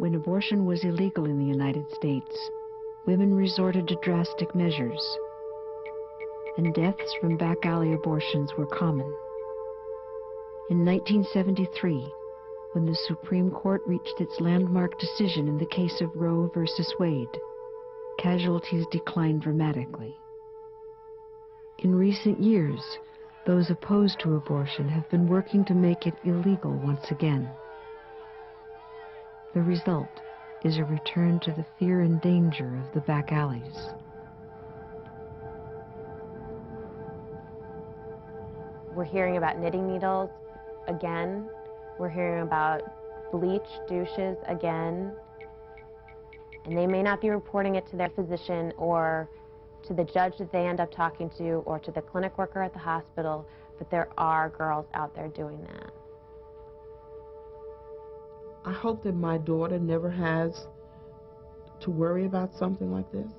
when abortion was illegal in the United States, women resorted to drastic measures, and deaths from back alley abortions were common. In 1973, when the Supreme Court reached its landmark decision in the case of Roe versus Wade, casualties declined dramatically. In recent years, those opposed to abortion have been working to make it illegal once again. The result is a return to the fear and danger of the back alleys. We're hearing about knitting needles again. We're hearing about bleach douches again. And they may not be reporting it to their physician or to the judge that they end up talking to or to the clinic worker at the hospital, but there are girls out there doing that. I hope that my daughter never has to worry about something like this.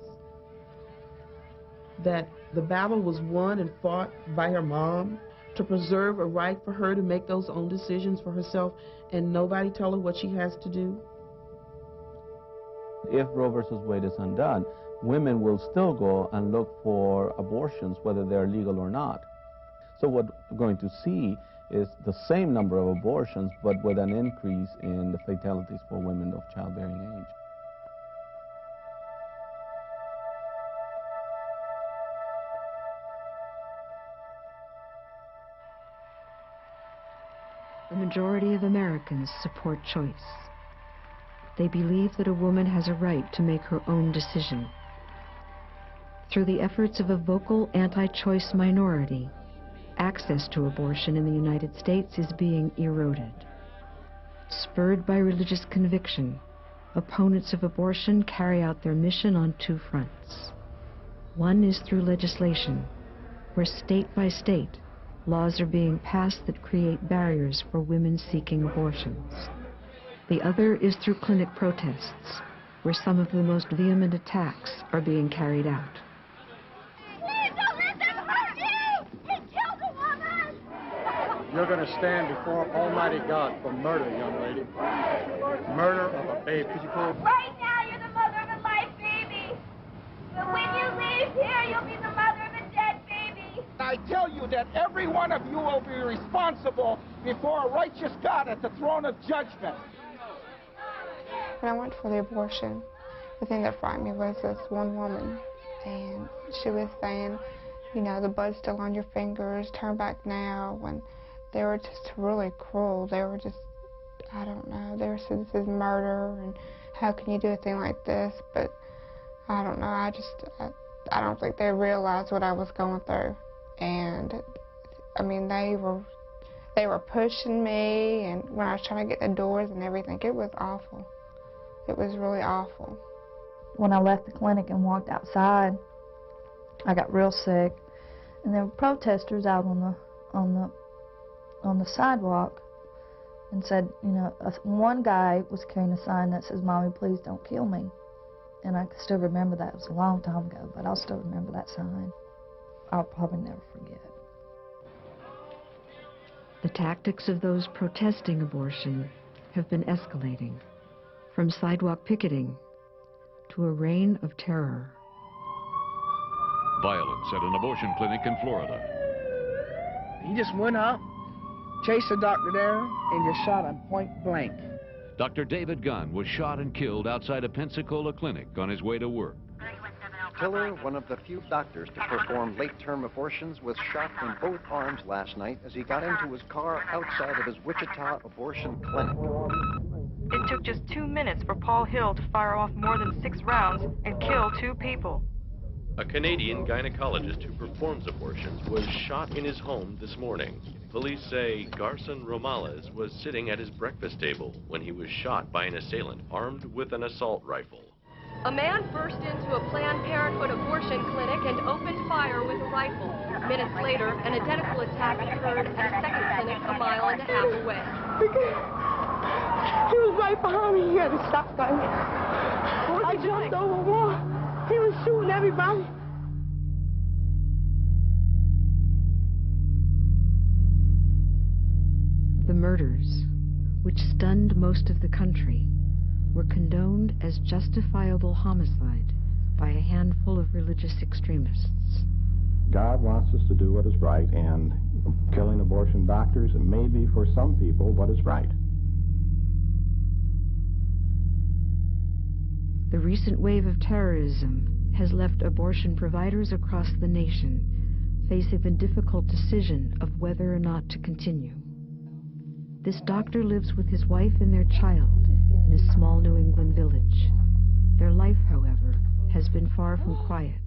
That the battle was won and fought by her mom to preserve a right for her to make those own decisions for herself and nobody tell her what she has to do. If Roe versus Wade is undone, women will still go and look for abortions, whether they're legal or not. So what we're going to see is the same number of abortions, but with an increase in the fatalities for women of childbearing age. The majority of Americans support choice. They believe that a woman has a right to make her own decision. Through the efforts of a vocal anti-choice minority, access to abortion in the United States is being eroded. Spurred by religious conviction, opponents of abortion carry out their mission on two fronts. One is through legislation, where state by state, laws are being passed that create barriers for women seeking abortions. The other is through clinic protests, where some of the most vehement attacks are being carried out. Please don't let them hurt you! He killed a woman! You're going to stand before Almighty God for murder, young lady. Murder of a baby. Right now, you're the mother of a live baby. But when you leave here, you'll be the mother of a dead baby. I tell you that every one of you will be responsible before a righteous God at the throne of judgment. When I went for the abortion, the thing that frightened me was this one woman, and she was saying, you know, the blood's still on your fingers, turn back now, and they were just really cruel. They were just, I don't know, they were saying this is murder, and how can you do a thing like this? But I don't know, I don't think they realized what I was going through. And I mean, they were pushing me, and when I was trying to get the doors and everything, it was awful. It was really awful. When I left the clinic and walked outside, I got real sick, and there were protesters out on the sidewalk, and said, you know, one guy was carrying a sign that says, "Mommy, please don't kill me," and I still remember that. It was a long time ago, but I'll still remember that sign. I'll probably never forget. The tactics of those protesting abortion have been escalating, from sidewalk picketing to a reign of terror. Violence at an abortion clinic in Florida. He just went up, chased the doctor there, and just shot him point blank. Dr. David Gunn was shot and killed outside a Pensacola clinic on his way to work. Tiller, one of the few doctors to perform late-term abortions, was shot in both arms last night as he got into his car outside of his Wichita abortion clinic. It took just 2 minutes for Paul Hill to fire off more than 6 rounds and kill 2 people. A Canadian gynecologist who performs abortions was shot in his home this morning. Police say Garson Romales was sitting at his breakfast table when he was shot by an assailant armed with an assault rifle. A man burst into a Planned Parenthood abortion clinic and opened fire with a rifle. Minutes later, an identical attack occurred at a second clinic a mile and a half away. He was right behind me. He had a shotgun. I jumped over a wall. He was shooting everybody. The murders, which stunned most of the country, were condoned as justifiable homicide by a handful of religious extremists. God wants us to do what is right, and killing abortion doctors may be, for some people, what is right. The recent wave of terrorism has left abortion providers across the nation facing the difficult decision of whether or not to continue. This doctor lives with his wife and their child in a small New England village. Their life, however, has been far from quiet.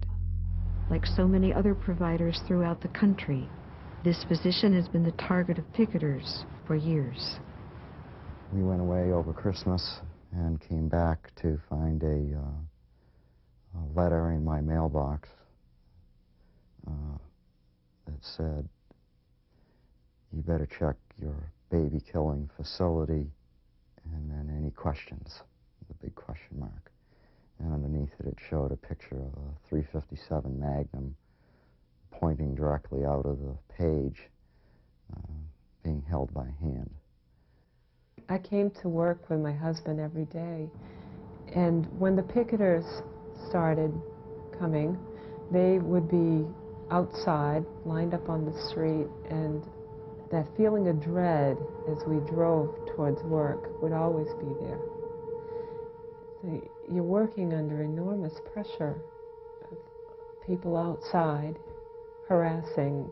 Like so many other providers throughout the country, this physician has been the target of picketers for years. We went away over Christmas and came back to find a letter in my mailbox that said, "You better check your baby killing facility," and then any questions, the big question mark. And underneath it, it showed a picture of a .357 Magnum pointing directly out of the page, being held by hand. I came to work with my husband every day, and when the picketers started coming, they would be outside, lined up on the street, and that feeling of dread as we drove towards work would always be there. So you're working under enormous pressure of people outside harassing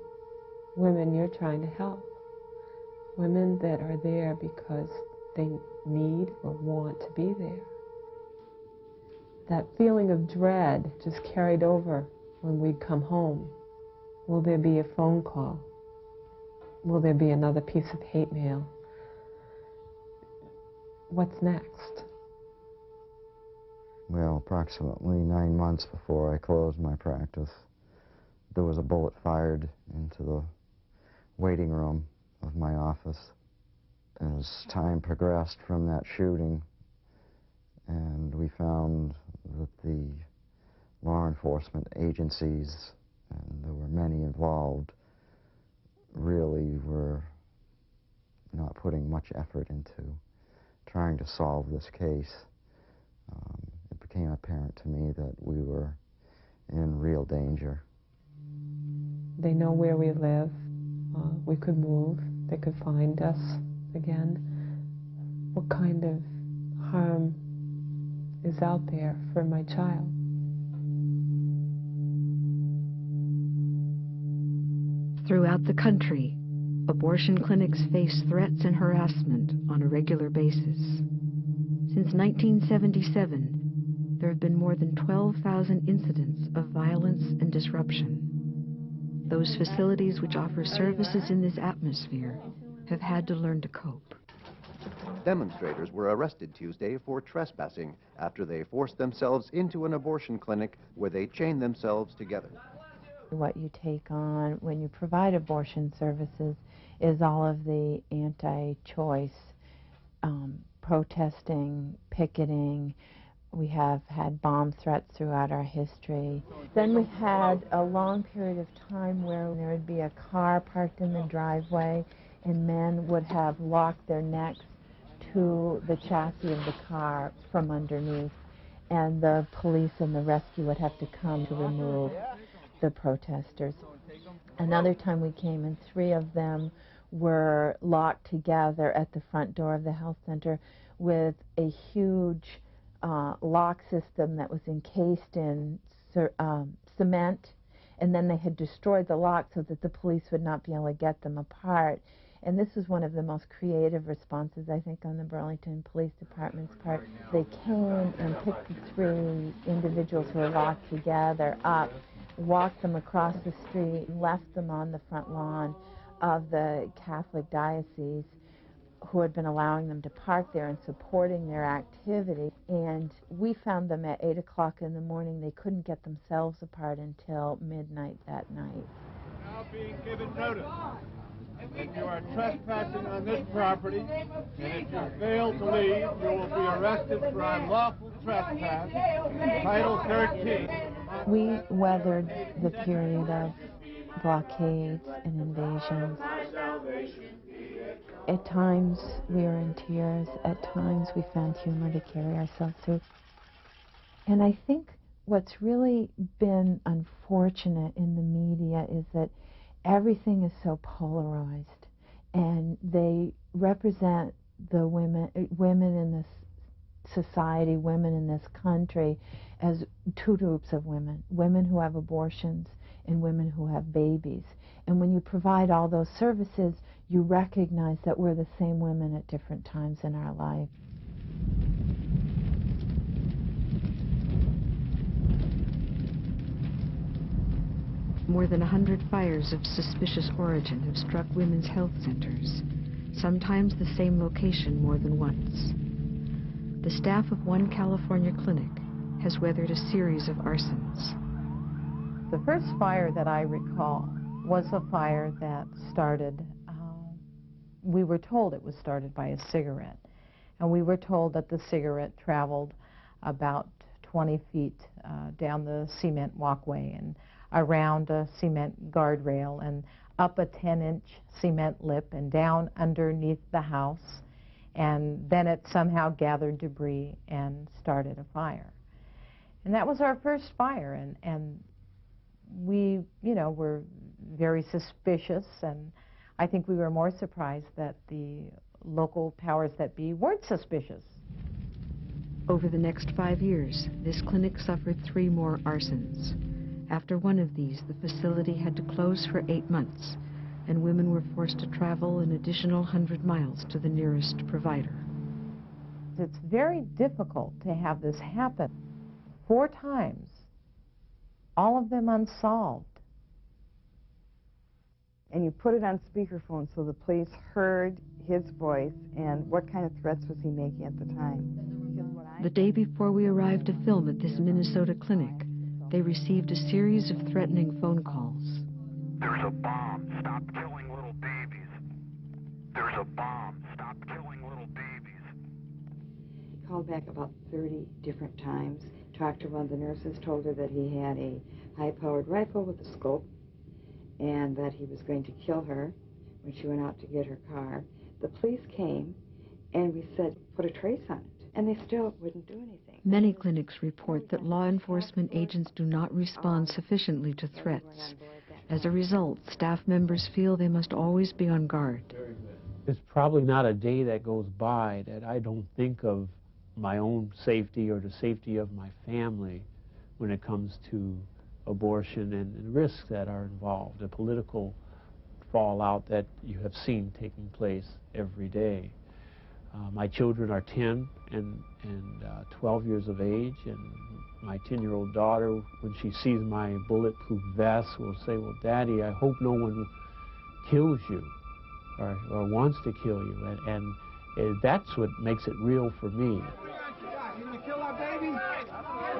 women you're trying to help, women that are there because they need or want to be there. That feeling of dread just carried over when we'd come home. Will there be a phone call? Will there be another piece of hate mail? What's next? Well, approximately 9 months before I closed my practice, there was a bullet fired into the waiting room of my office. As time progressed from that shooting, and we found that the law enforcement agencies, and there were many involved, really were not putting much effort into trying to solve this case. It became apparent to me that we were in real danger. They know where we live. We could move. They could find us again. What kind of harm is out there for my child? Throughout the country, abortion clinics face threats and harassment on a regular basis. Since 1977, there have been more than 12,000 incidents of violence and disruption. Those facilities which offer services in this atmosphere have had to learn to cope. Demonstrators were arrested Tuesday for trespassing after they forced themselves into an abortion clinic where they chained themselves together. What you take on when you provide abortion services is all of the anti-choice, protesting, picketing. We have had bomb threats throughout our history. Then we had a long period of time where there would be a car parked in the driveway and men would have locked their necks to the chassis of the car from underneath, and the police and the rescue would have to come to remove the protesters. Another time we came and 3 of them were locked together at the front door of the health center with a huge lock system that was encased in cement, and then they had destroyed the lock so that the police would not be able to get them apart. And this is one of the most creative responses, I think, on the Burlington Police Department's part. They came and picked the 3 individuals who were locked together up, walked them across the street, and left them on the front lawn of the Catholic diocese, who had been allowing them to park there and supporting their activity. And we found them at 8 o'clock in the morning. They couldn't get themselves apart until midnight that night. Now being given notice that you are trespassing on this property, and if you fail to leave, you will be arrested for unlawful trespass, Title 13. We weathered the period of blockades and invasions. At times we are in tears, at times we found humor to carry ourselves through. And I think what's really been unfortunate in the media is that everything is so polarized, and they represent the women in this society, women in this country, as two groups of women, women who have abortions and women who have babies. And when you provide all those services, you recognize that we're the same women at different times in our life. More than 100 fires of suspicious origin have struck women's health centers, sometimes the same location more than once. The staff of one California clinic has weathered a series of arsons. The first fire that I recall was a fire that started, we were told it was started by a cigarette. And we were told that the cigarette traveled about 20 feet down the cement walkway and around a cement guardrail and up a 10-inch cement lip and down underneath the house. And then it somehow gathered debris and started a fire. And that was our first fire, and we, you know, were very suspicious, and I think we were more surprised that the local powers that be weren't suspicious. Over the next 5 years, this clinic suffered 3 more arsons. After one of these, the facility had to close for 8 months, and women were forced to travel an additional 100 miles to the nearest provider. It's very difficult to have this happen 4 times, all of them unsolved. And you put it on speakerphone so the police heard his voice, and what kind of threats was he making at the time? The day before we arrived to film at this Minnesota clinic, they received a series of threatening phone calls. There's a bomb. Stop killing little babies. There's a bomb. Stop killing little babies. He called back about 30 different times, talked to one of the nurses, told her that he had a high-powered rifle with a scope, and that he was going to kill her when she went out to get her car. The police came, and we said, put a trace on it, and they still wouldn't do anything. Many clinics report that law enforcement agents do not respond sufficiently to threats. As a result, staff members feel they must always be on guard. There's probably not a day that goes by that I don't think of my own safety or the safety of my family when it comes to abortion and the risks that are involved, the political fallout that you have seen taking place every day. My children are 10 and 12 years of age, and my 10-year-old daughter, when she sees my bulletproof vest, will say, well, Daddy, I hope no one kills you or wants to kill you, and that's what makes it real for me. You gonna kill our babies?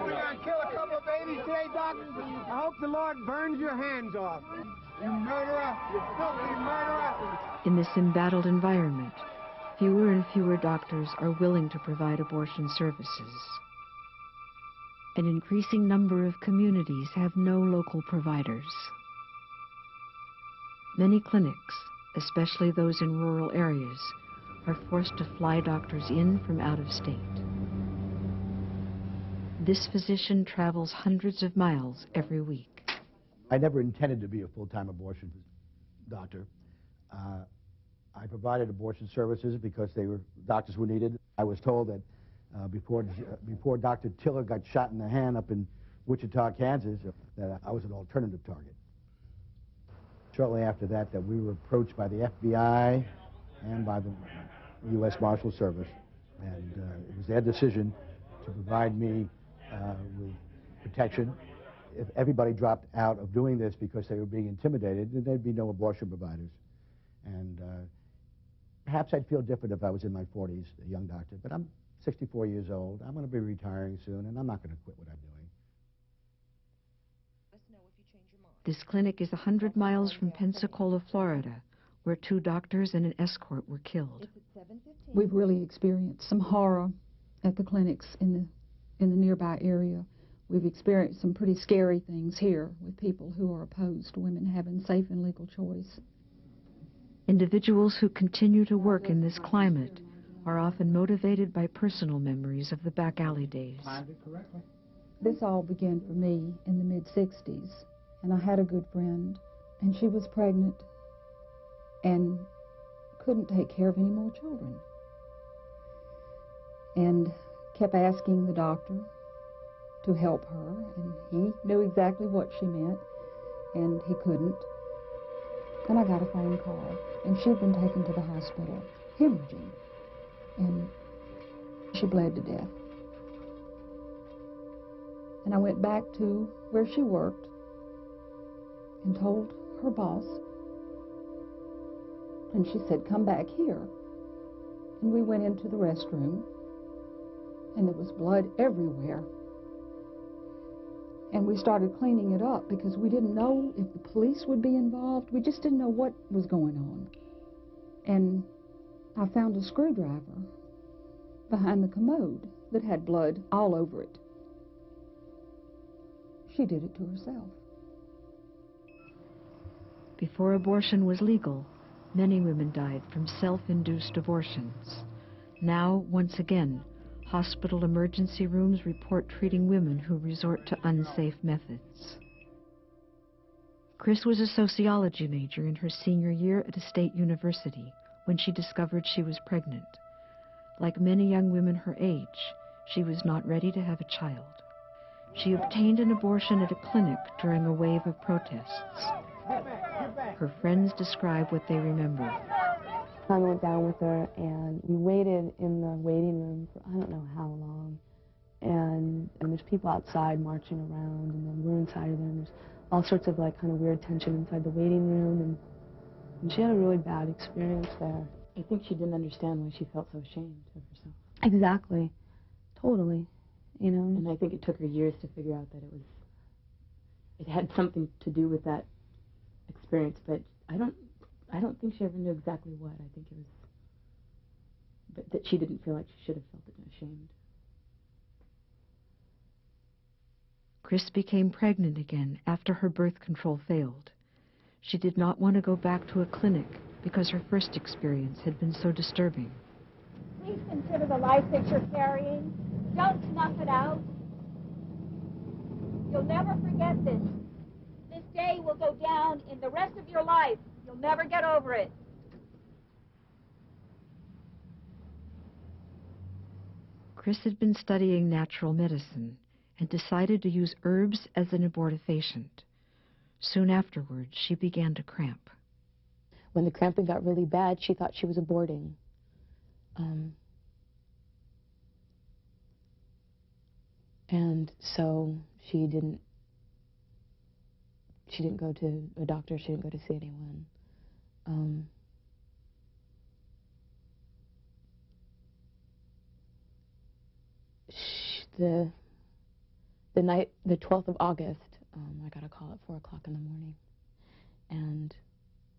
We're gonna kill a couple of babies today, Doc? I hope the Lord burns your hands off. You murderer! You filthy murderer! In this embattled environment, fewer and fewer doctors are willing to provide abortion services. An increasing number of communities have no local providers. Many clinics, especially those in rural areas, are forced to fly doctors in from out of state. This physician travels hundreds of miles every week. I never intended to be a full-time abortion doctor. I provided abortion services because doctors were needed. I was told that before Dr. Tiller got shot in the hand up in Wichita, Kansas, that I was an alternative target. Shortly after that, we were approached by the FBI and by the U.S. Marshal Service, and it was their decision to provide me with protection. If everybody dropped out of doing this because they were being intimidated, then there'd be no abortion providers. And perhaps I'd feel different if I was in my 40s, a young doctor, but I'm 64 years old. I'm going to be retiring soon, and I'm not going to quit what I'm doing. This clinic is 100 miles from Pensacola, Florida, where 2 doctors and an escort were killed. We've really experienced some horror at the clinics in the nearby area. We've experienced some pretty scary things here with people who are opposed to women having safe and legal choice. Individuals who continue to work in this climate are often motivated by personal memories of the back alley days. This all began for me in the mid-60s, and I had a good friend, and she was pregnant and couldn't take care of any more children, and kept asking the doctor to help her, and he knew exactly what she meant, and he couldn't. And I got a phone call, and she'd been taken to the hospital, hemorrhaging, and she bled to death. And I went back to where she worked and told her boss, and she said, "Come back here." And we went into the restroom, and there was blood everywhere. And we started cleaning it up because we didn't know if the police would be involved. We just didn't know what was going on. And I found a screwdriver behind the commode that had blood all over it. She did it to herself. Before abortion was legal, many women died from self-induced abortions. Now, once again, hospital emergency rooms report treating women who resort to unsafe methods. Chris was a sociology major in her senior year at a state university when she discovered she was pregnant. Like many young women her age, she was not ready to have a child. She obtained an abortion at a clinic during a wave of protests. Her friends describe what they remember. I went down with her, and we waited in the waiting room for I don't know how long. And there's people outside marching around, and then we're inside of there, and there's all sorts of like kind of weird tension inside the waiting room, and she had a really bad experience there. I think she didn't understand why she felt so ashamed of herself. Exactly. Totally. You know? And I think it took her years to figure out that it had something to do with that experience, but I don't think she ever knew exactly what. I think it was, but that she didn't feel like she should have felt ashamed. Chris became pregnant again after her birth control failed. She did not want to go back to a clinic because her first experience had been so disturbing. Please consider the life that you're carrying. Don't snuff it out. You'll never forget this. This day will go down in the rest of your life. You'll never get over it. Chris had been studying natural medicine and decided to use herbs as an abortifacient. Soon afterwards, she began to cramp. When the cramping got really bad, she thought she was aborting. And so she didn't go to a doctor, she didn't go to see anyone. The night, the 12th of August, I got a call at 4 o'clock in the morning, and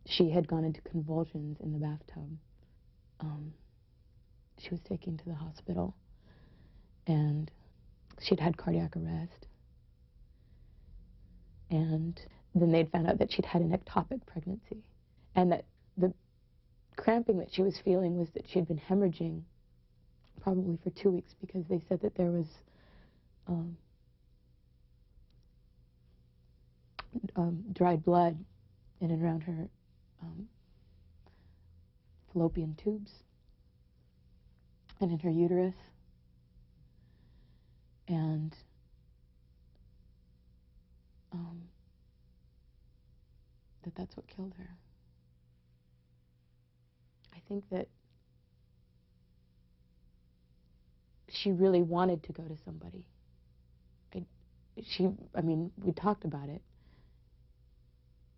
she had gone into convulsions in the bathtub. She was taken to the hospital, and she'd had cardiac arrest. And then they'd found out that she'd had an ectopic pregnancy, and that the cramping that she was feeling was that she'd been hemorrhaging probably for 2 weeks, because they said that there was dried blood in and around her fallopian tubes and in her uterus, and that's what killed her. I think that she really wanted to go to somebody. I mean, we talked about it.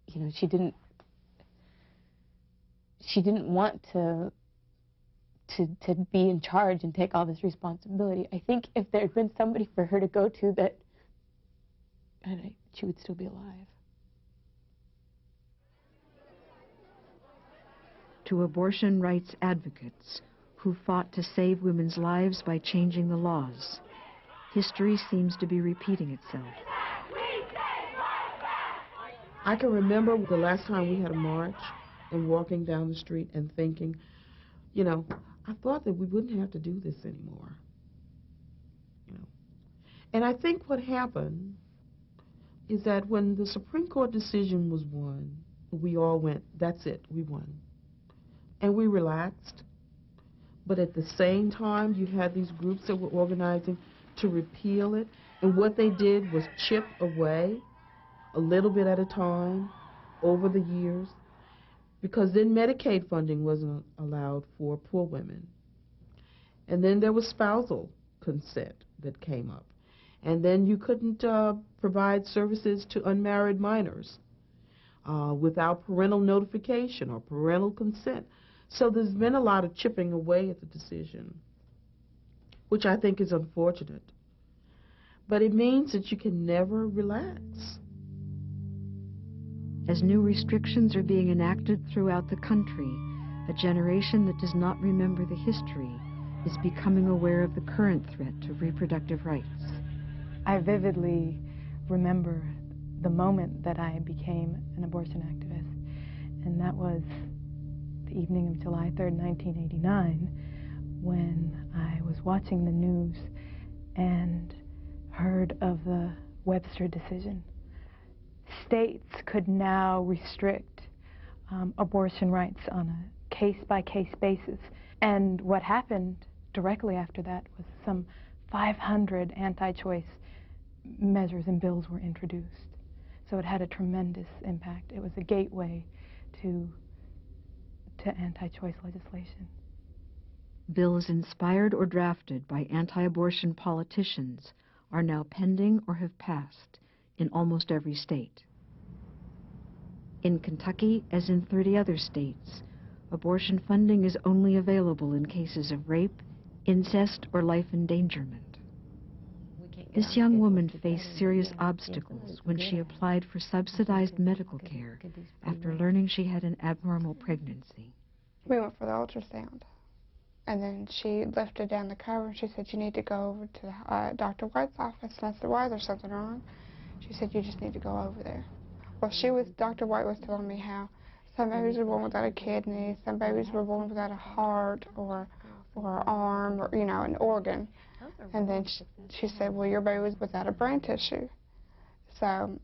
You know, she didn't want to be in charge and take all this responsibility. I think if there had been somebody for her to go to, that she would still be alive. To abortion rights advocates who fought to save women's lives by changing the laws, history seems to be repeating itself. I can remember the last time we had a march, and walking down the street and thinking, you know, I thought that we wouldn't have to do this anymore. You know. And I think what happened is that when the Supreme Court decision was won, we all went, that's it, we won. And we relaxed. But at the same time, you had these groups that were organizing to repeal it. And what they did was chip away a little bit at a time over the years, because then Medicaid funding wasn't allowed for poor women. And then there was spousal consent that came up. And then you couldn't provide services to unmarried minors without parental notification or parental consent. So there's been a lot of chipping away at the decision, which I think is unfortunate. But it means that you can never relax. As new restrictions are being enacted throughout the country, a generation that does not remember the history is becoming aware of the current threat to reproductive rights. I vividly remember the moment that I became an abortion activist, and that was the evening of July 3rd, 1989, when I was watching the news and heard of the Webster decision. States could now restrict abortion rights on a case-by-case basis. And what happened directly after that was some 500 anti-choice measures and bills were introduced. So it had a tremendous impact. It was a gateway to anti-choice legislation. Bills inspired or drafted by anti-abortion politicians are now pending or have passed in almost every state. In Kentucky, as in 30 other states, abortion funding is only available in cases of rape, incest, or life endangerment. This young woman faced serious obstacles when she applied for subsidized medical care after learning she had an abnormal pregnancy. We went for the ultrasound, and then she lifted down the cover and she said, you need to go over to Dr. White's office. And I said, why, is there something wrong? She said, you just need to go over there. Well, Dr. White was telling me how some babies were born without a kidney, some babies were born without a heart or an arm or, you know, an organ. And then she said, well, your baby was without a brain tissue. So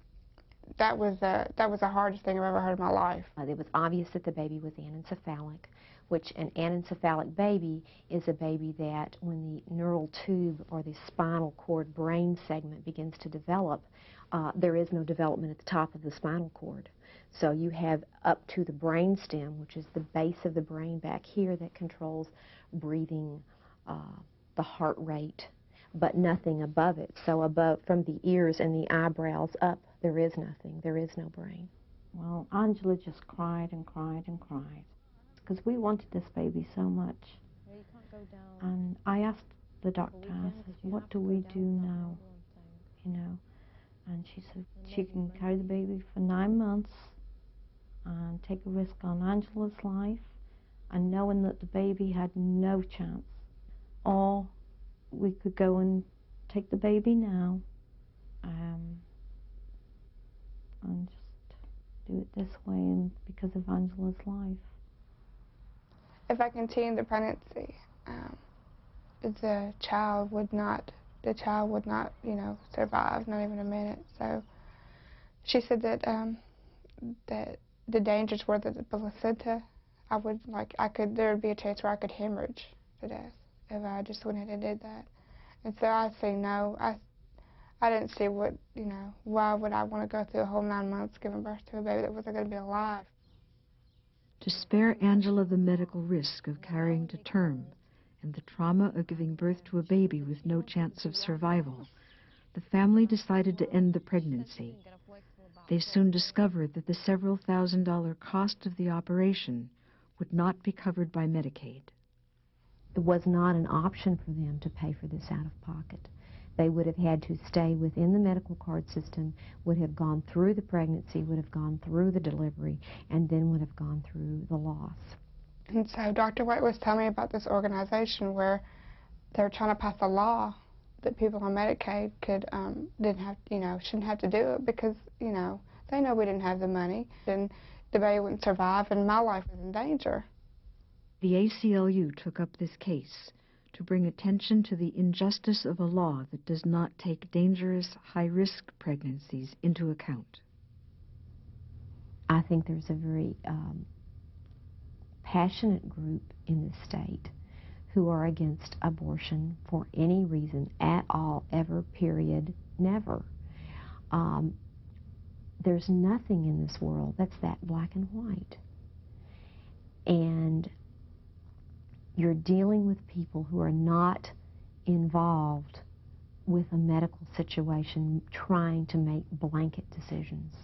that was the hardest thing I've ever heard in my life. It was obvious that the baby was anencephalic, which an anencephalic baby is a baby that when the neural tube or the spinal cord brain segment begins to develop, there is no development at the top of the spinal cord. So you have up to the brain stem, which is the base of the brain back here that controls breathing, the heart rate, but nothing above it. So above, from the ears and the eyebrows up, there is nothing. There is no brain. Well, Angela just cried and cried and cried because we wanted this baby so much. And I asked the doctor, I said, what do we do now? You know, and she said she can carry the baby for 9 months and take a risk on Angela's life, and knowing that the baby had no chance. Or we could go and take the baby now and just do it this way, and because of Angela's life. If I continued the pregnancy, the child would not, you know, survive, not even a minute. So she said that that the dangers were that the placenta, there would be a chance where I could hemorrhage to death if I just went ahead and did that. And so I say no. I didn't see what, you know, why would I want to go through a whole 9 months giving birth to a baby that wasn't going to be alive. To spare Angela the medical risk of carrying to term and the trauma of giving birth to a baby with no chance of survival, the family decided to end the pregnancy. They soon discovered that the several $1,000 cost of the operation would not be covered by Medicaid. It was not an option for them to pay for this out of pocket. They would have had to stay within the medical card system, would have gone through the pregnancy, would have gone through the delivery, and then would have gone through the loss. And so Dr. White was telling me about this organization where they're trying to pass a law that people on Medicaid shouldn't have to do it because, you know, they know we didn't have the money. And the baby wouldn't survive and my life was in danger. The ACLU took up this case to bring attention to the injustice of a law that does not take dangerous, high-risk pregnancies into account. I think there's a very passionate group in the state who are against abortion for any reason at all, ever, period, never. There's nothing in this world that's that black and white. And you're dealing with people who are not involved with a medical situation trying to make blanket decisions.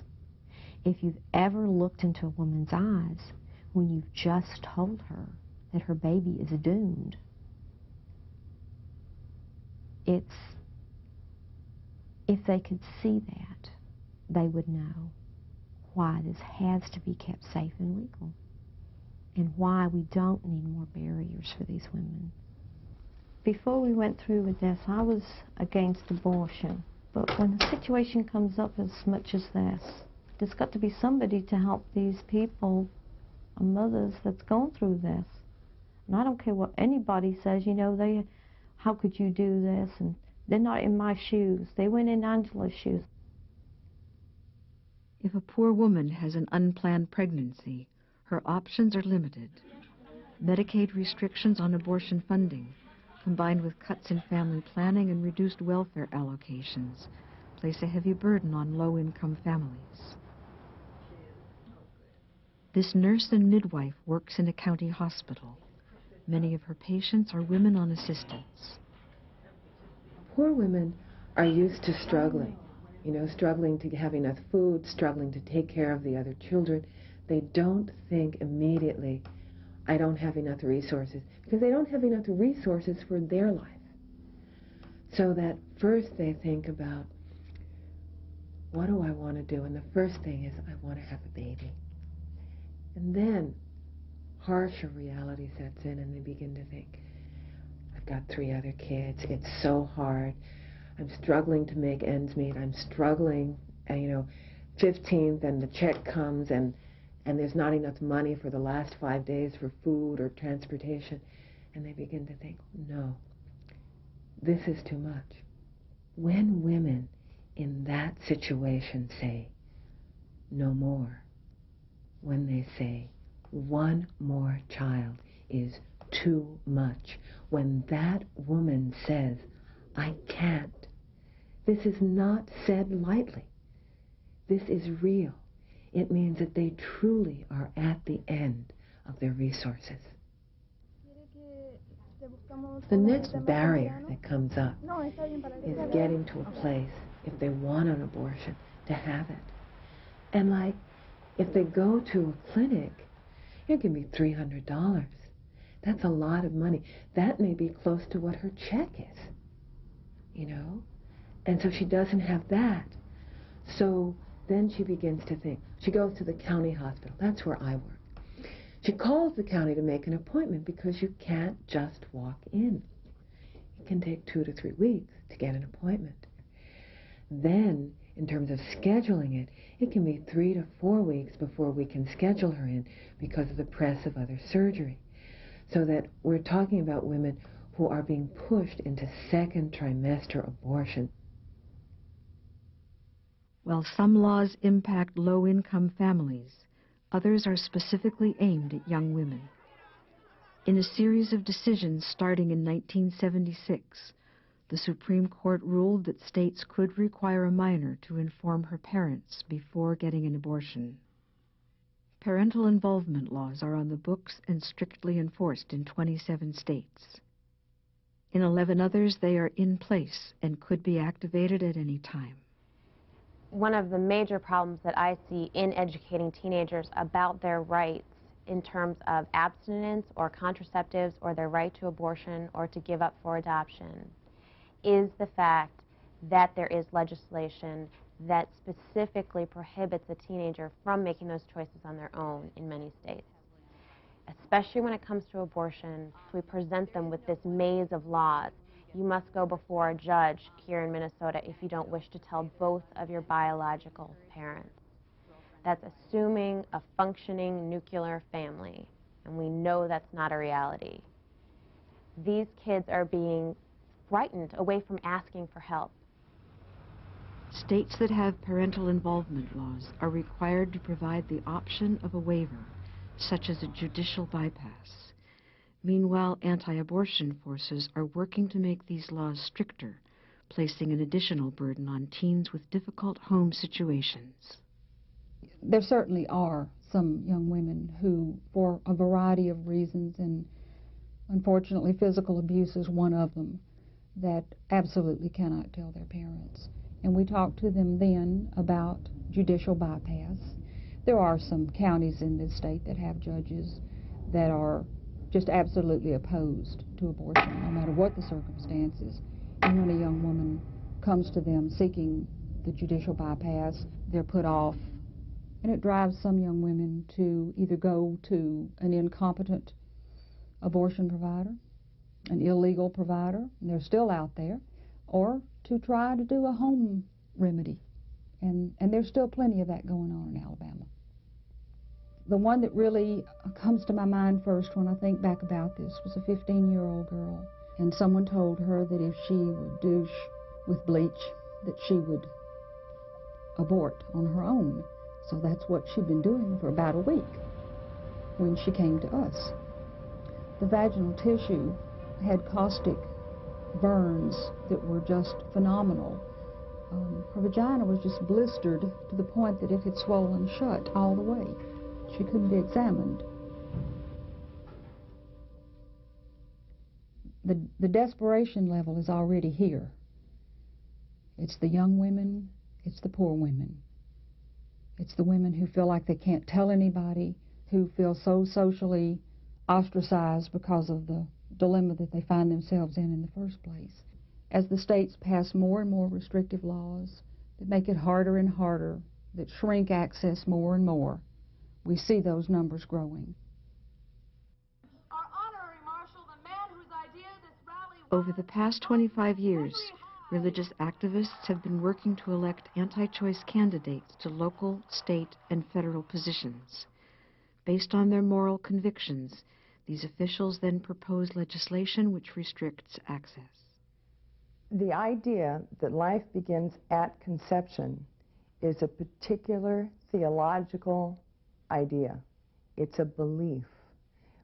If you've ever looked into a woman's eyes when you've just told her that her baby is doomed, if they could see that, they would know why this has to be kept safe and legal, and why we don't need more barriers for these women. Before we went through with this, I was against abortion. But when a situation comes up as much as this, there's got to be somebody to help these people, mothers that's going through this. And I don't care what anybody says, you know, how could you do this? And they're not in my shoes. They went in Angela's shoes. If a poor woman has an unplanned pregnancy, her options are limited. Medicaid restrictions on abortion funding, combined with cuts in family planning and reduced welfare allocations, place a heavy burden on low-income families. This nurse and midwife works in a county hospital. Many of her patients are women on assistance. Poor women are used to struggling, struggling to have enough food, struggling to take care of the other children. They don't think immediately, I don't have enough resources, because they don't have enough resources for their life. So that first they think about, what do I want to do? And the first thing is, I want to have a baby. And then harsher reality sets in and they begin to think, I've got 3 other kids, it's so hard, I'm struggling to make ends meet, I'm struggling, 15th and the check comes and there's not enough money for the last 5 days for food or transportation. And they begin to think, no, this is too much. When women in that situation say, no more, when they say, 1 more child is too much, when that woman says, I can't, this is not said lightly. This is real. It means that they truly are at the end of their resources. The next barrier that comes up is getting to a place, if they want an abortion, to have it. And if they go to a clinic, it can be $300. That's a lot of money. That may be close to what her check is, And so she doesn't have that. So then she begins to think. She goes to the county hospital. That's where I work. She calls the county to make an appointment because you can't just walk in. It can take 2 to 3 weeks to get an appointment. Then, in terms of scheduling it, it can be 3 to 4 weeks before we can schedule her in because of the press of other surgery. So that we're talking about women who are being pushed into 2nd trimester abortion. While some laws impact low-income families, others are specifically aimed at young women. In a series of decisions starting in 1976, the Supreme Court ruled that states could require a minor to inform her parents before getting an abortion. Parental involvement laws are on the books and strictly enforced in 27 states. In 11 others, they are in place and could be activated at any time. One of the major problems that I see in educating teenagers about their rights in terms of abstinence or contraceptives or their right to abortion or to give up for adoption is the fact that there is legislation that specifically prohibits a teenager from making those choices on their own in many states. Especially when it comes to abortion, we present them with this maze of laws. You must go before a judge here in Minnesota if you don't wish to tell both of your biological parents. That's assuming a functioning nuclear family, and we know that's not a reality. These kids are being frightened away from asking for help. States that have parental involvement laws are required to provide the option of a waiver, such as a judicial bypass. Meanwhile, anti-abortion forces are working to make these laws stricter, placing an additional burden on teens with difficult home situations. There certainly are some young women who, for a variety of reasons, and unfortunately physical abuse is one of them, that absolutely cannot tell their parents. And we talk to them then about judicial bypass. There are some counties in this state that have judges that are just absolutely opposed to abortion, no matter what the circumstances. And when a young woman comes to them seeking the judicial bypass, they're put off. And it drives some young women to either go to an incompetent abortion provider, an illegal provider, and they're still out there, or to try to do a home remedy. And there's still plenty of that going on in Alabama. The one that really comes to my mind first when I think back about this was a 15-year-old girl, and someone told her that if she would douche with bleach, that she would abort on her own. So that's what she'd been doing for about a week when she came to us. The vaginal tissue had caustic burns that were just phenomenal. Her vagina was just blistered to the point that it had swollen shut all the way. She couldn't be examined. The desperation level is already here. It's the young women, it's the poor women. It's the women who feel like they can't tell anybody, who feel so socially ostracized because of the dilemma that they find themselves in the first place. As the states pass more and more restrictive laws that make it harder and harder, that shrink access more and more, we see those numbers growing. Over the past 25 years, religious activists have been working to elect anti-choice candidates to local, state, and federal positions. Based on their moral convictions, these officials then propose legislation which restricts access. The idea that life begins at conception is a particular theological idea. It's a belief.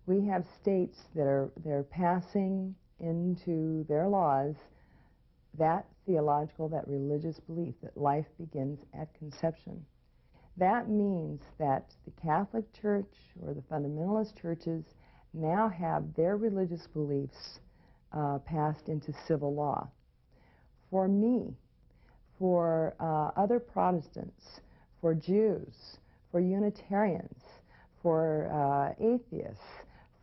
We have states that they're passing into their laws that theological, that religious belief that life begins at conception. That means that the Catholic Church or the fundamentalist churches now have their religious beliefs passed into civil law. For me, for other Protestants, for Jews, for Unitarians, for atheists,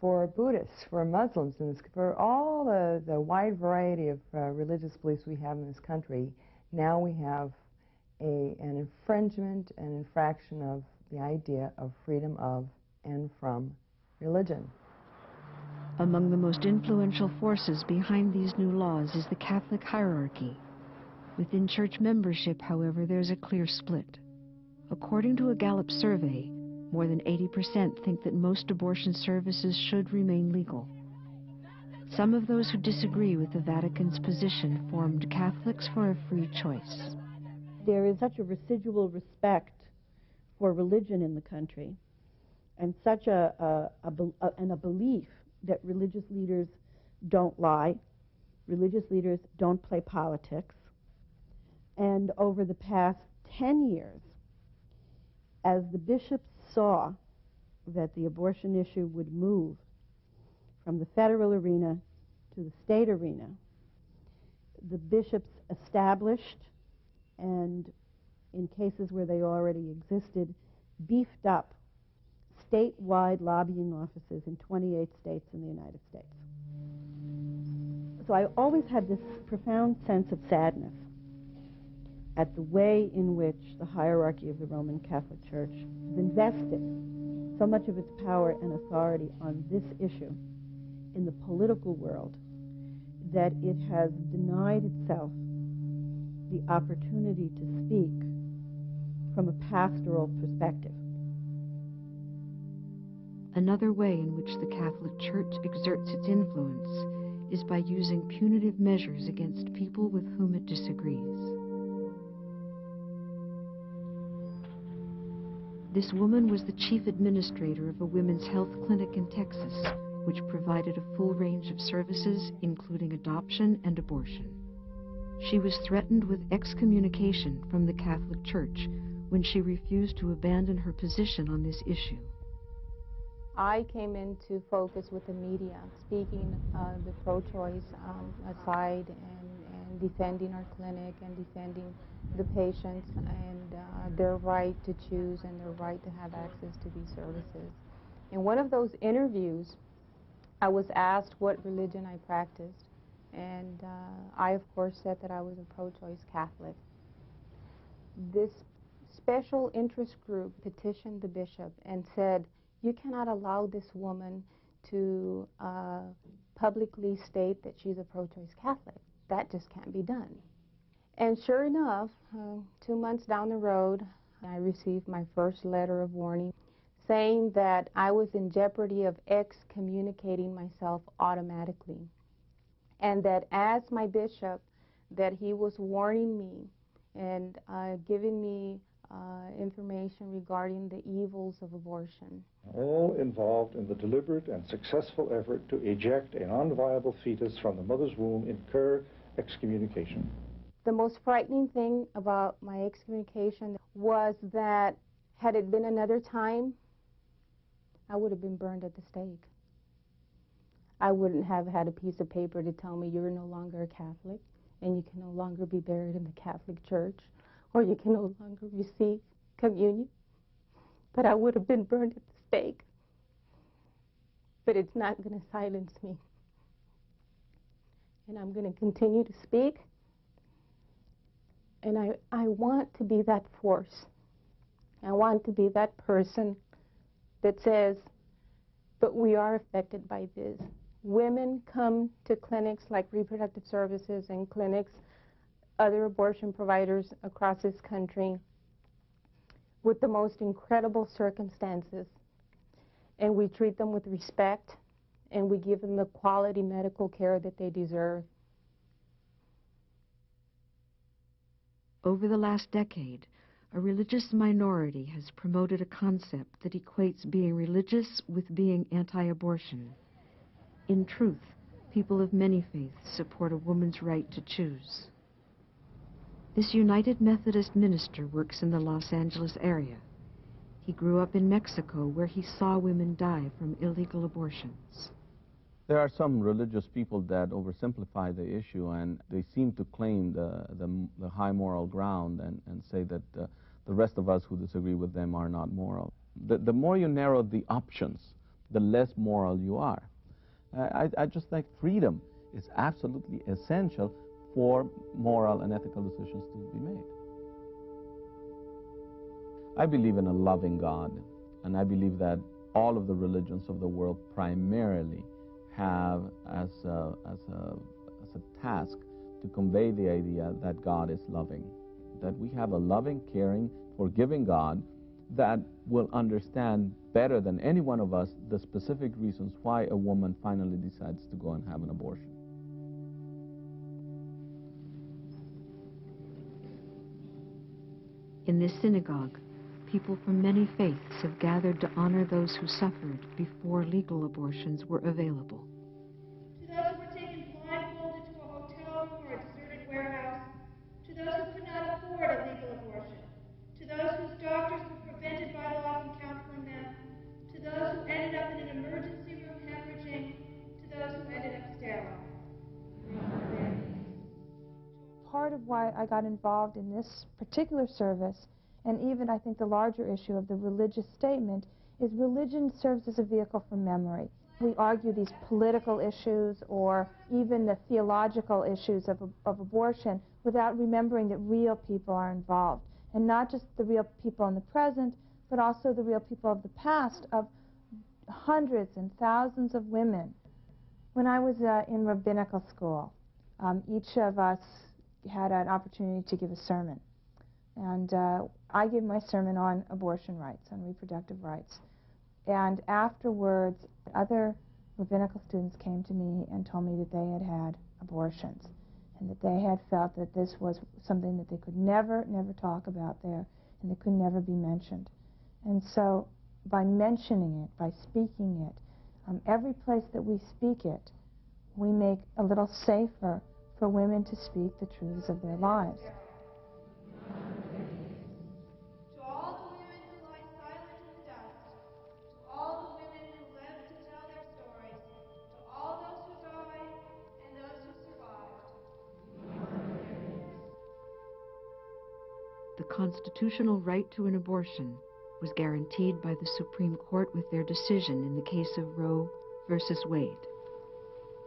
for Buddhists, for Muslims, and for all the wide variety of religious beliefs we have in this country, now we have an infringement, an infraction of the idea of freedom of and from religion. Among the most influential forces behind these new laws is the Catholic hierarchy. Within church membership, however, there's a clear split. According to a Gallup survey, more than 80% think that most abortion services should remain legal. Some of those who disagree with the Vatican's position formed Catholics for a Free Choice. There is such a residual respect for religion in the country, and such a belief that religious leaders don't lie, religious leaders don't play politics. And over the past 10 years, as the bishops saw that the abortion issue would move from the federal arena to the state arena, the bishops established, and in cases where they already existed, beefed up statewide lobbying offices in 28 states in the United States. So I always had this profound sense of sadness at the way in which the hierarchy of the Roman Catholic Church has invested so much of its power and authority on this issue in the political world that it has denied itself the opportunity to speak from a pastoral perspective. Another way in which the Catholic Church exerts its influence is by using punitive measures against people with whom it disagrees. This woman was the chief administrator of a women's health clinic in Texas, which provided a full range of services, including adoption and abortion. She was threatened with excommunication from the Catholic Church when she refused to abandon her position on this issue. I came into focus with the media, speaking the pro-choice side and defending our clinic and defending the patients and their right to choose and their right to have access to these services. In one of those interviews, I was asked what religion I practiced, and I, of course, said that I was a pro-choice Catholic. This special interest group petitioned the bishop and said, "You cannot allow this woman to publicly state that she's a pro-choice Catholic. That just can't be done." And sure enough, 2 months down the road, I received my first letter of warning saying that I was in jeopardy of excommunicating myself automatically, and that as my bishop, that he was warning me and giving me information regarding the evils of abortion. All involved in the deliberate and successful effort to eject a non-viable fetus from the mother's womb incur excommunication. The most frightening thing about my excommunication was that had it been another time, I would have been burned at the stake. I wouldn't have had a piece of paper to tell me you're no longer a Catholic and you can no longer be buried in the Catholic Church, or you can no longer receive communion. But I would have been burned at the stake. But it's not going to silence me. And I'm going to continue to speak. And I want to be that force. I want to be that person that says, but we are affected by this. Women come to clinics like reproductive services and clinics, other abortion providers across this country with the most incredible circumstances. And we treat them with respect and we give them the quality medical care that they deserve. Over the last decade, a religious minority has promoted a concept that equates being religious with being anti-abortion. In truth, people of many faiths support a woman's right to choose. This United Methodist minister works in the Los Angeles area. He grew up in Mexico, where he saw women die from illegal abortions. There are some religious people that oversimplify the issue, and they seem to claim the high moral ground and say that the rest of us who disagree with them are not moral. The more you narrow the options, the less moral you are. I just think freedom is absolutely essential for moral and ethical decisions to be made. I believe in a loving God, and I believe that all of the religions of the world primarily have as a task to convey the idea that God is loving, that we have a loving, caring, forgiving God that will understand better than any one of us the specific reasons why a woman finally decides to go and have an abortion. In this synagogue, people from many faiths have gathered to honor those who suffered before legal abortions were available. To those who were taken blindfolded to a hotel room or a deserted warehouse, to those who could not afford a legal abortion, to those whose doctors were prevented by law from counseling them, to those who ended up in an emergency room hemorrhaging, to those who ended up sterile. Part of why I got involved in this particular service, and even I think the larger issue of the religious statement, is religion serves as a vehicle for memory. We argue these political issues or even the theological issues of abortion without remembering that real people are involved. And not just the real people in the present, but also the real people of the past, of hundreds and thousands of women. When I was in rabbinical school, each of us had an opportunity to give a sermon. And I gave my sermon on abortion rights, on reproductive rights. And afterwards, other rabbinical students came to me and told me that they had had abortions and that they had felt that this was something that they could never talk about there and it could never be mentioned. And so by mentioning it, by speaking it, every place that we speak it, we make a little safer for women to speak the truths of their lives. To all the women who lie silent in the dust, to all the women who live to tell their stories, to all those who died and those who survived. The constitutional right to an abortion was guaranteed by the Supreme Court with their decision in the case of Roe versus Wade.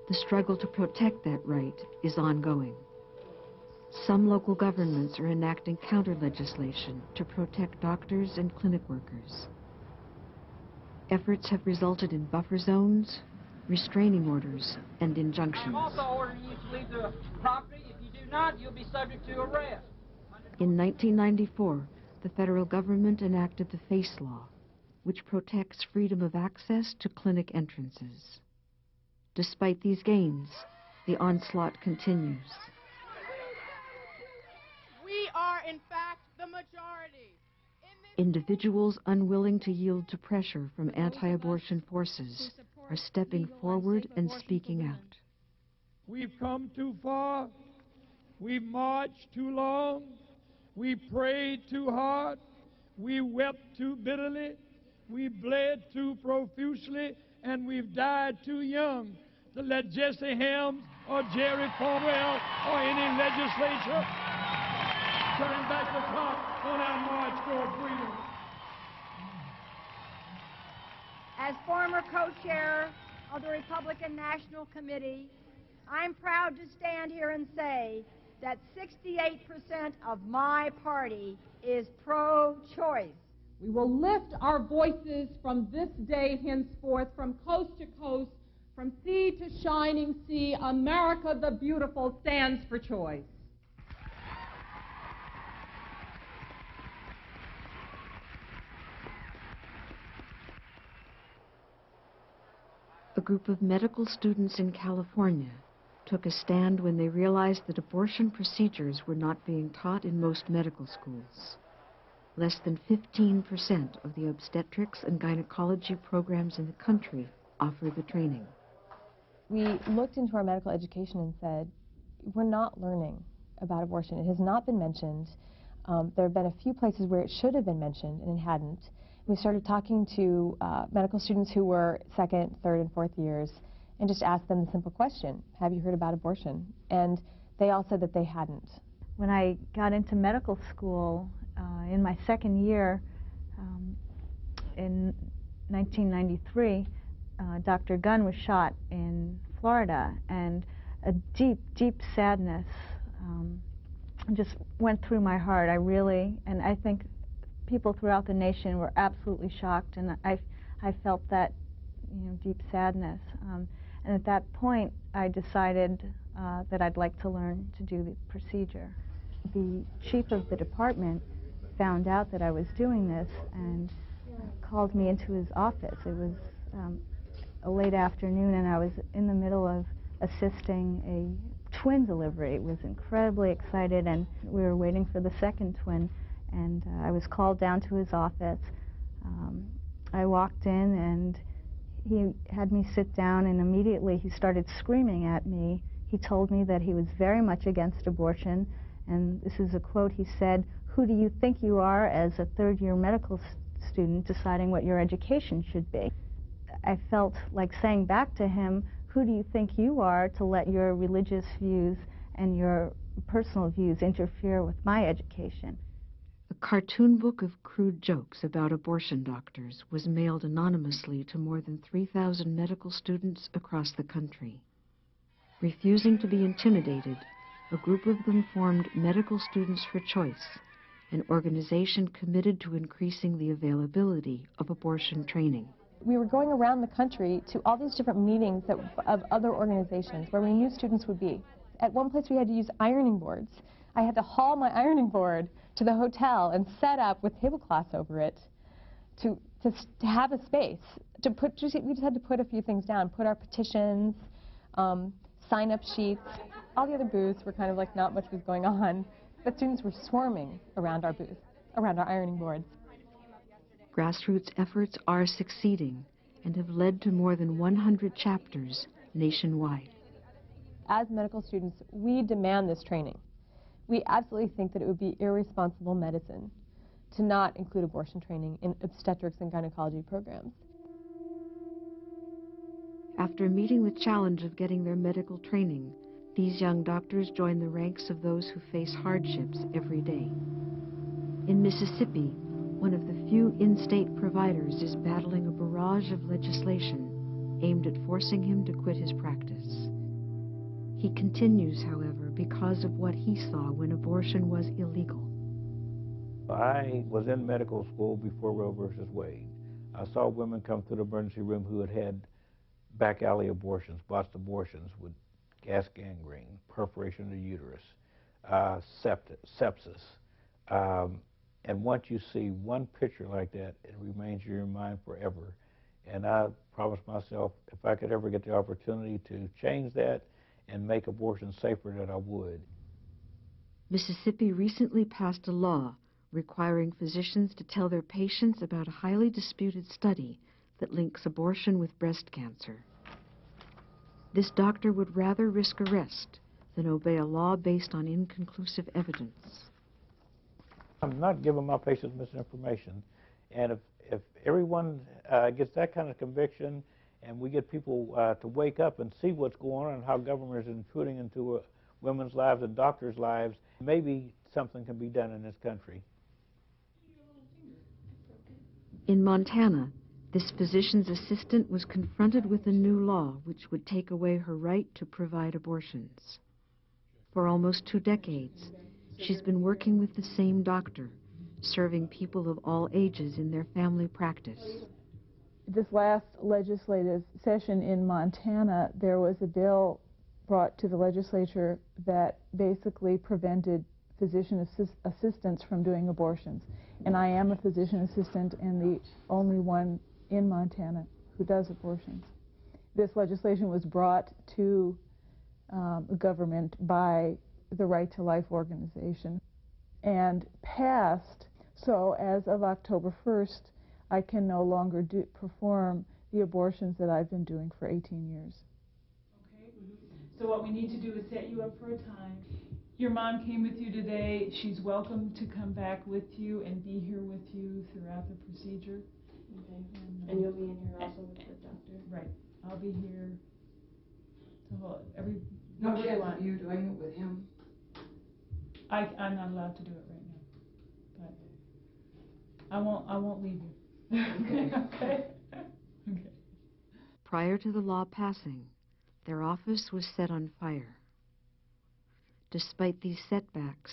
The struggle to protect that right is ongoing. Some local governments are enacting counter-legislation to protect doctors and clinic workers. Efforts have resulted in buffer zones, restraining orders, and injunctions. I'm also ordering you to leave the property. If you do not, you'll be subject to arrest. In 1994, the federal government enacted the FACE law, which protects freedom of access to clinic entrances. Despite these gains, the onslaught continues. We are, in fact, the majority. Individuals unwilling to yield to pressure from anti-abortion forces are stepping forward and speaking out. We've come too far. We've marched too long. We prayed too hard. We wept too bitterly. We bled too profusely. And we've died too young to let Jesse Helms or Jerry Falwell or any legislature turn back the clock on our march toward freedom. As former co-chair of the Republican National Committee, I'm proud to stand here and say that 68% of my party is pro-choice. We will lift our voices from this day henceforth, from coast to coast, from sea to shining sea. America the Beautiful stands for choice. A group of medical students in California took a stand when they realized that abortion procedures were not being taught in most medical schools. Less than 15% of the obstetrics and gynecology programs in the country offer the training. We looked into our medical education and said, we're not learning about abortion. It has not been mentioned. There have been a few places where it should have been mentioned and it hadn't. We started talking to medical students who were second, third, and fourth years and just asked them the simple question, have you heard about abortion? And they all said that they hadn't. When I got into medical school in my second year in 1993, Dr. Gunn was shot in Florida, and a deep, deep sadness just went through my heart. And I think people throughout the nation were absolutely shocked, and I felt that, deep sadness. And at that point, I decided that I'd like to learn to do the procedure. The chief of the department found out that I was doing this and called me into his office. It was a late afternoon, and I was in the middle of assisting a twin delivery. I was incredibly excited, and we were waiting for the second twin, and I was called down to his office. I walked in, and he had me sit down, and immediately he started screaming at me. He told me that he was very much against abortion, and this is a quote. He said, "Who do you think you are as a third-year medical student deciding what your education should be?" I felt like saying back to him, who do you think you are to let your religious views and your personal views interfere with my education? A cartoon book of crude jokes about abortion doctors was mailed anonymously to more than 3,000 medical students across the country. Refusing to be intimidated, a group of them formed Medical Students for Choice, an organization committed to increasing the availability of abortion training. We were going around the country to all these different meetings of other organizations where we knew students would be. At one place we had to use ironing boards. I had to haul my ironing board to the hotel and set up with tablecloths over it to have a space. We just had to put a few things down, put our petitions, sign-up sheets. All the other booths were kind of like not much was going on, but students were swarming around our booth, around our ironing boards. Grassroots efforts are succeeding and have led to more than 100 chapters nationwide. As medical students, we demand this training. We absolutely think that it would be irresponsible medicine to not include abortion training in obstetrics and gynecology programs. After meeting the challenge of getting their medical training, these young doctors join the ranks of those who face hardships every day. In Mississippi, one of the few in-state providers is battling a barrage of legislation aimed at forcing him to quit his practice. He continues, however, because of what he saw when abortion was illegal. I was in medical school before Roe versus Wade. I saw women come through the emergency room who had had back alley abortions, botched abortions with gas gangrene, perforation of the uterus, sepsis. And once you see one picture like that, it remains in your mind forever. And I promised myself, if I could ever get the opportunity to change that and make abortion safer, that I would. Mississippi recently passed a law requiring physicians to tell their patients about a highly disputed study that links abortion with breast cancer. This doctor would rather risk arrest than obey a law based on inconclusive evidence. I'm not giving my patients misinformation. And if everyone gets that kind of conviction and we get people to wake up and see what's going on and how government is intruding into women's lives and doctors' lives, maybe something can be done in this country. In Montana, this physician's assistant was confronted with a new law which would take away her right to provide abortions. For almost 2 decades, she's been working with the same doctor, serving people of all ages in their family practice. This last legislative session in Montana, there was a bill brought to the legislature that basically prevented physician assistants from doing abortions. And I am a physician assistant and the only one in Montana who does abortions. This legislation was brought to the government by the Right to Life organization and passed. So as of October 1st, I can no longer perform the abortions that I've been doing for 18 years. Okay. So what we need to do is set you up for a time. Your mom came with you today. She's welcome to come back with you and be here with you throughout the procedure. Okay. And you'll be in here also with the doctor? Right. I'll be here to hold every... No chance of you doing it with him? I'm not allowed to do it right now, but I won't leave you. Okay. Okay. Okay. Prior to the law passing, their office was set on fire. Despite these setbacks,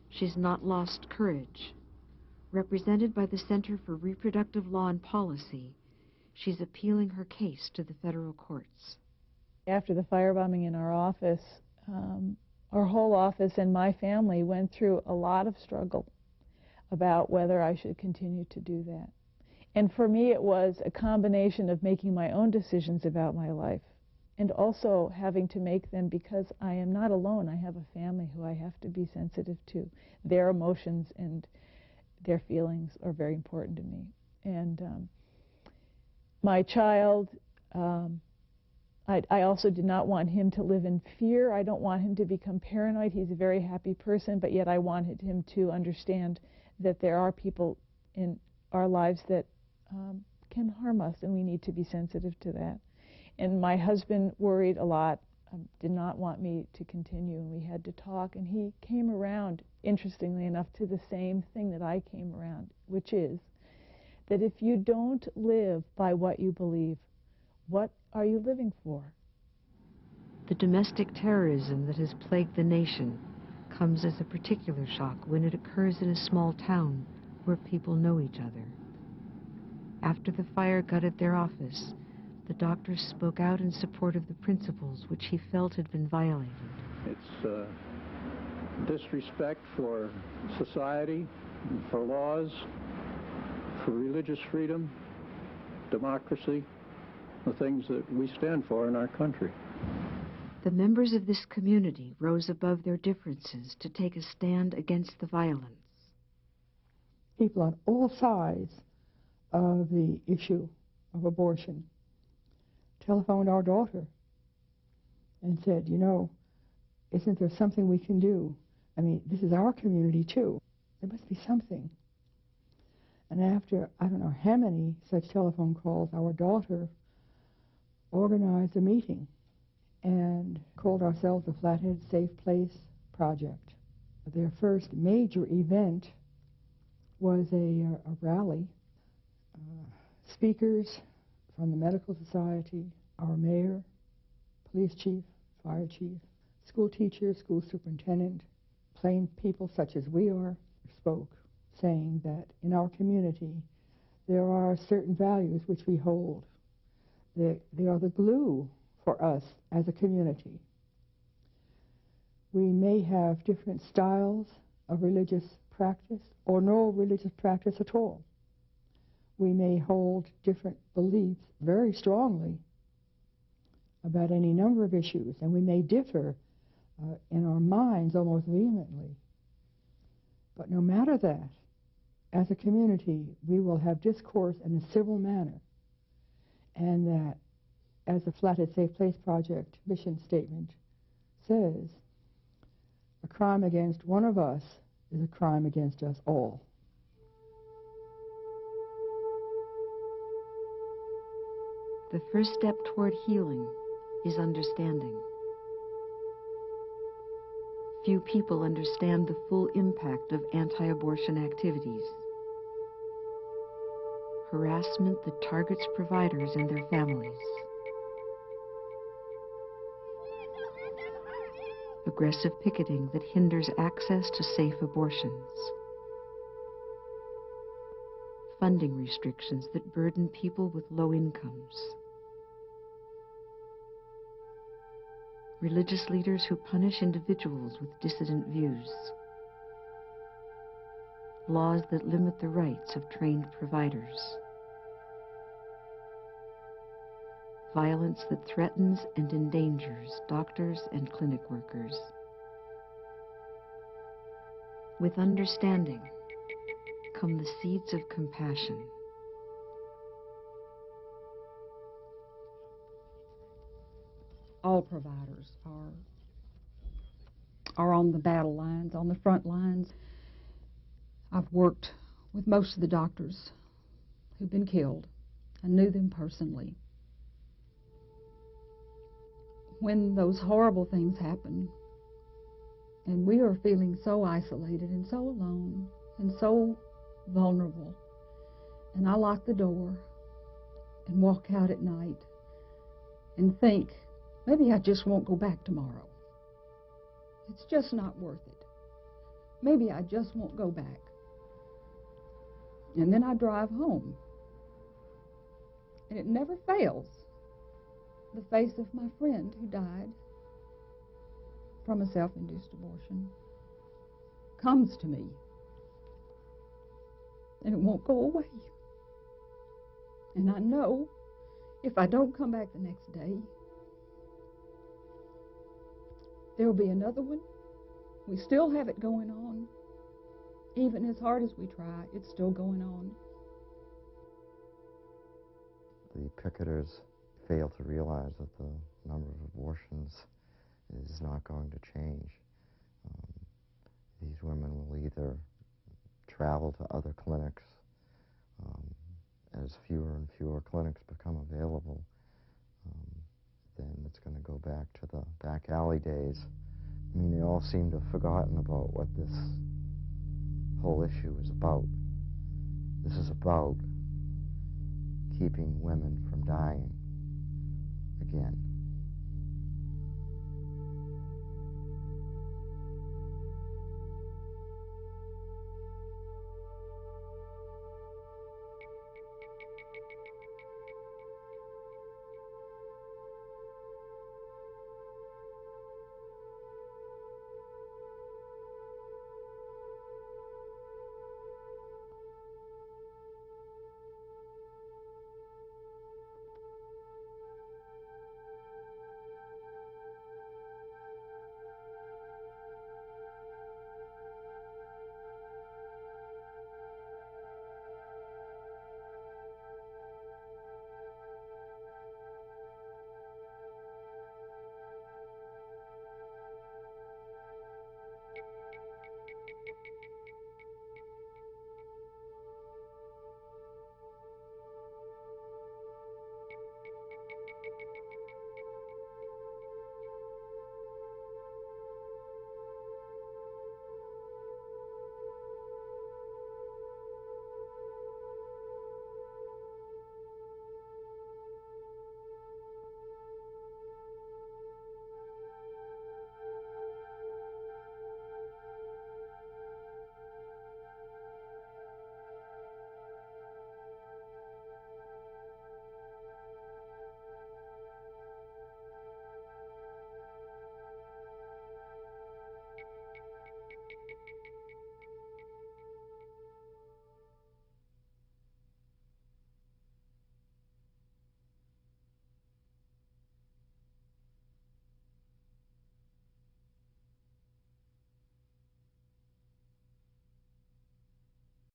she's not lost courage. Represented by the Center for Reproductive Law and Policy, she's appealing her case to the federal courts. After the firebombing in our office, our whole office and my family went through a lot of struggle about whether I should continue to do that. And for me, it was a combination of making my own decisions about my life and also having to make them because I am not alone. I have a family who I have to be sensitive to. Their emotions and their feelings are very important to me. And my child, I also did not want him to live in fear. I don't want him to become paranoid. He's a very happy person, but yet I wanted him to understand that there are people in our lives that can harm us, and we need to be sensitive to that. And my husband worried a lot, did not want me to continue, and we had to talk, and he came around, interestingly enough, to the same thing that I came around, which is that if you don't live by what you believe, what are you living for? The domestic terrorism that has plagued the nation comes as a particular shock when it occurs in a small town where people know each other. After the fire gutted their office, the doctor spoke out in support of the principles which he felt had been violated. It's disrespect for society, for laws, for religious freedom, democracy, the things that we stand for in our country. The members of this community rose above their differences to take a stand against the violence. People on all sides of the issue of abortion telephoned our daughter and said, you know, isn't there something we can do? I mean, this is our community too. There must be something. And after, I don't know how many such telephone calls, our daughter organized a meeting and called ourselves the Flathead Safe Place Project. Their first major event was a rally. Speakers from the Medical Society, our mayor, police chief, fire chief, school teacher, school superintendent, plain people such as we are, spoke, saying that in our community there are certain values which we hold. They are the glue for us as a community. We may have different styles of religious practice or no religious practice at all. We may hold different beliefs very strongly about any number of issues, and we may differ in our minds almost vehemently. But no matter that, as a community, we will have discourse in a civil manner, and that, as the Flathead Safe Place Project mission statement says, a crime against one of us is a crime against us all. The first step toward healing is understanding. Few people understand the full impact of anti-abortion activities. Harassment that targets providers and their families. Aggressive picketing that hinders access to safe abortions. Funding restrictions that burden people with low incomes. Religious leaders who punish individuals with dissident views. Laws that limit the rights of trained providers. Violence that threatens and endangers doctors and clinic workers. With understanding come the seeds of compassion. All providers are on the battle lines, on the front lines. I've worked with most of the doctors who've been killed. I knew them personally. When those horrible things happen, and we are feeling so isolated and so alone and so vulnerable, and I lock the door and walk out at night and think, maybe I just won't go back tomorrow. It's just not worth it. Maybe I just won't go back. And then I drive home. And it never fails. The face of my friend who died from a self-induced abortion comes to me. And it won't go away. And I know if I don't come back the next day, there'll be another one. We still have it going on. Even as hard as we try, it's still going on. The picketers fail to realize that the number of abortions is not going to change. These women will either travel to other clinics as fewer and fewer clinics become available. Then it's going to go back to the back alley days. I mean, they all seem to have forgotten about what this whole issue is about. This is about keeping women from dying again.